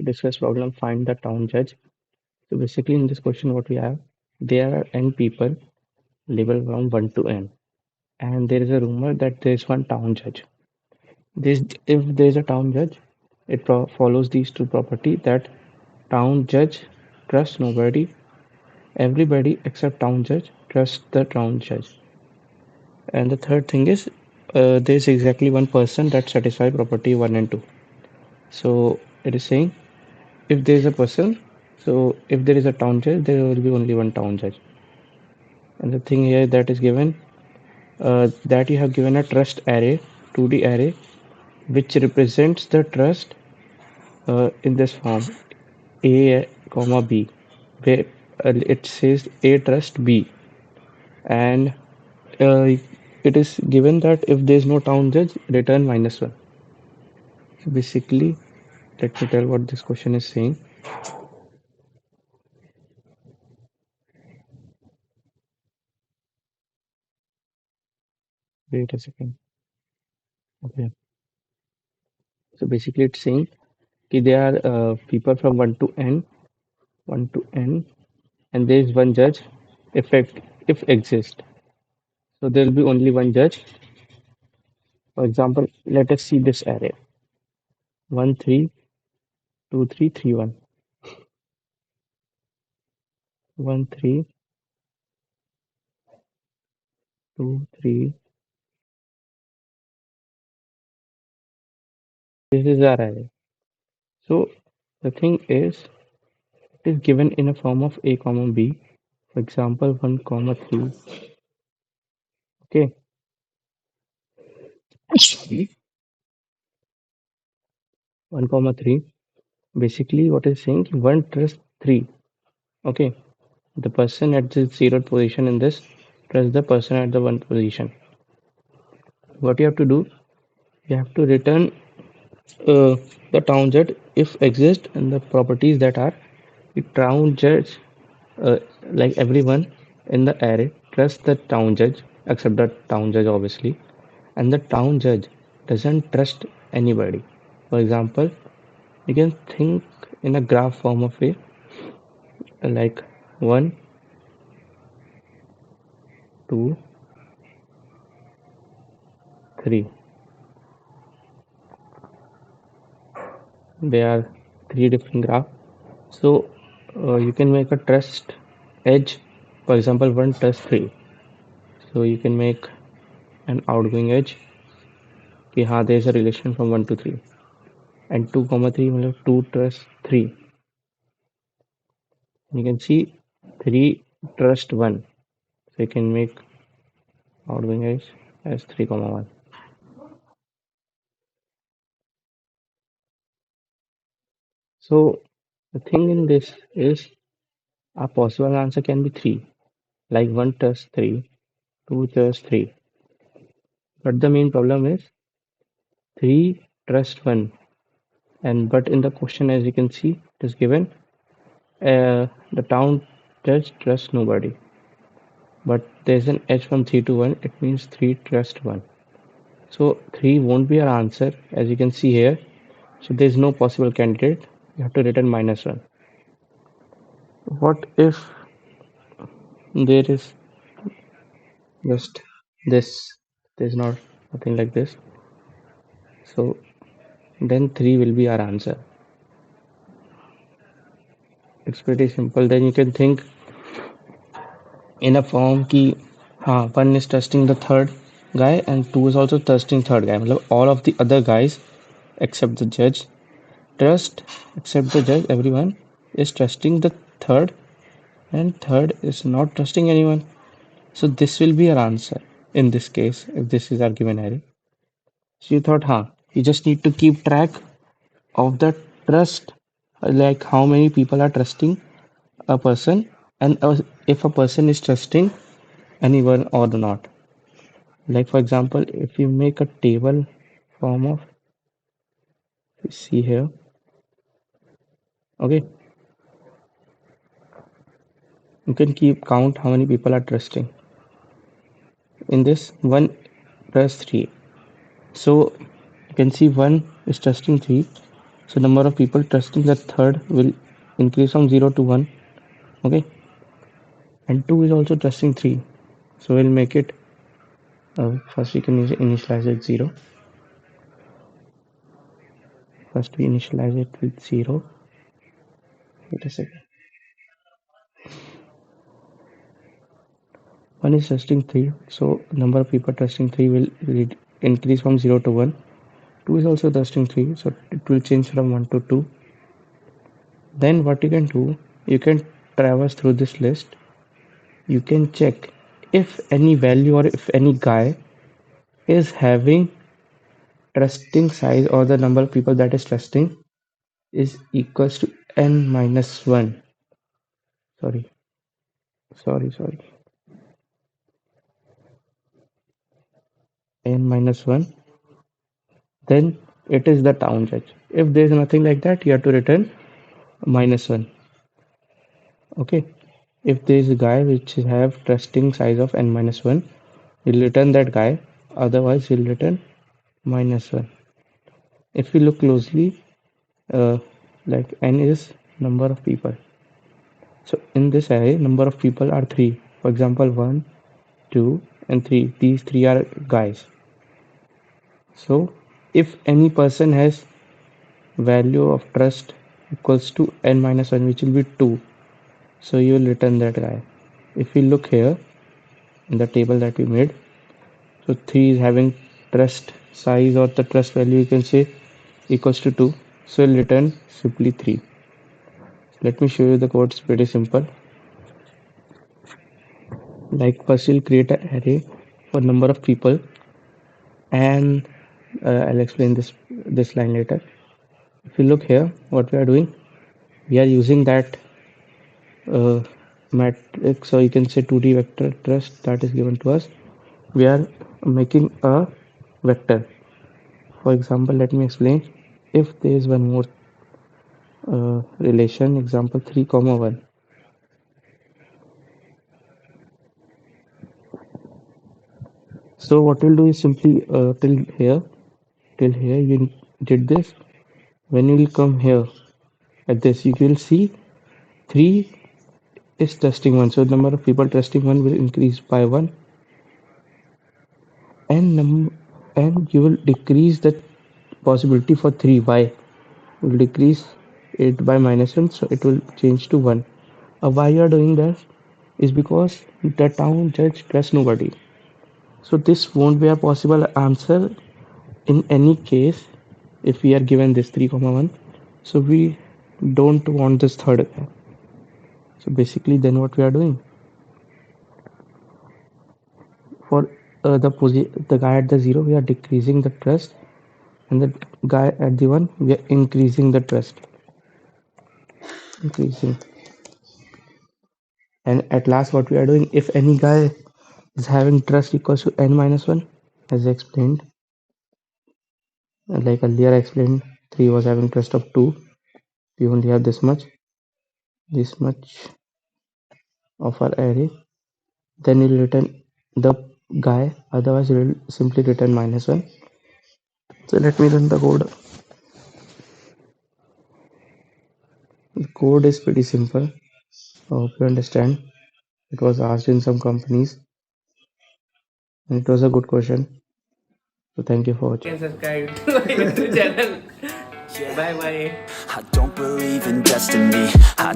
Discuss problem, find the town judge. So basically in this question what we have, there are n people labeled from 1 to n, and there is a rumor that there is one town judge. This, if there is a town judge, it follows these two property that town judge trusts nobody, everybody except town judge trusts the town judge. And the third thing is there is exactly one person that satisfy property 1 and 2. So it is saying if there is a person, so if there is a town judge, there will be only one town judge. And the thing here that is given, that you have given a trust array, 2D array, which represents the trust in this form, A comma B, where it says A trust B, and uh, it is given that if there is no town judge, return -1. So basically, let me tell what this question is saying. Wait a second. Okay. So basically, it's saying that there are people from 1 to n, and there is one judge if exist. So there will be only one judge. For example, let us see this array: 1 3 2 3 3 1 1 3 2 3. This is our array. So the thing is, it is given in a form of a comma b. For example, 1 comma 3. Okay, 1 comma 3. Basically, what is saying, 1 trust 3. Okay, the person at the 0th position in this trust the person at the 1st position. What you have to do, you have to return uh, the town judge if exist, and the properties that are the town judge, uh, like everyone in the array trusts the town judge except the town judge obviously, and the town judge doesn't trust anybody. For example, you can think in a graph form of a, like 1 2 3. There are three different graphs. So you can make a trust edge. For example, 1 trust 3. So you can make an outgoing edge कि हाँ there is a relation from 1 to 3, and 2 comma 3 मतलब 2 trust 3. You can see 3 trust 1, so you can make outgoing edge as 3 comma 1. So the thing in this is a possible answer can be 3, like 1 trust 3, 2 trust 3, but the main problem is 3 trust 1. And but in the question, as you can see, it is given the town judge trusts nobody, but there's an edge from 3 to 1, it means 3 trust 1. So 3 won't be our answer, as you can see here. So there's no possible candidate. You have to return -1. What if there is just this? There's not nothing like this. So then 3 will be our answer. It's pretty simple. Then you can think in a form ki हाँ, 1 is trusting the third guy and 2 is also trusting third guy. मतलब all of the other guys except the judge trust, except the judge, everyone is trusting the third, and third is not trusting anyone. So this will be our answer in this case if this is our given array. So you thought, huh, you just need to keep track of the trust, like how many people are trusting a person, and if a person is trusting anyone or not. Like for example, if you make a table form of, see here, okay, you can keep count how many people are trusting. In this, 1 plus 3. So you can see 1 is trusting 3, So number of people trusting the third will increase from 0 to 1. Okay, and 2 is also trusting 3. So we'll make it, first we can initialize it 0. First we initialize it with 0. Wait a second. 1 is trusting 3. So number of people trusting 3 will increase from 0 to 1. 2 is also trusting 3. So it will change from 1 to 2. Then what you can do, you can traverse through this list. You can check if any value or if any guy is having trusting size, or the number of people that is trusting is equals to n minus 1. Sorry, sorry. N minus 1. Then it is the town judge. If there is nothing like that, you have to return minus 1. Okay. If there is a guy which have trusting size of n minus 1, you'll return that guy. Otherwise, you'll return minus 1. If we look closely, uh, like n is number of people. So in this array, number of people are 3. For example, 1, 2, and 3. These 3 are guys. So if any person has value of trust equals to n minus 1, which will be 2, so you will return that guy. If we look here in the table that we made, so 3 is having trust size, or the trust value you can say equals to 2, so we'll return simply 3. Let me show you the code. It's pretty simple. Like first we'll create an array for number of people, and I'll explain this line later. If you look here, what we are doing, we are using that matrix, or you can say 2D vector trust that is given to us. We are making a vector. For example, let me explain. If there is one more relation, example 3 comma 1. So what we'll do is simply till here you did this. When you will come here at this, you will see 3 is trusting 1. So number of people trusting 1 will increase by 1, and you will decrease the possibility for 3. Why? Will decrease it by minus 1, so it will change to 1. Why you are doing that is because the town judge trusts nobody. So this won't be a possible answer in any case if we are given this 3 comma 1. So we don't want this third guy. So basically then what we are doing, for the guy at the 0 we are decreasing the trust, and the guy at the 1 we are increasing the trust, increasing. And at last what we are doing, if any guy is having trust equals to n minus 1, as I explained, like earlier I explained, 3 was having trust of 2, we only have this much of our array, then we'll return the guy, otherwise we'll simply return minus 1. So let me run the code. The code is pretty simple. I hope you understand. It was asked in some companies, and it was a good question. So thank you for watching. Subscribe to my YouTube channel. Bye bye. I don't believe in destiny. I just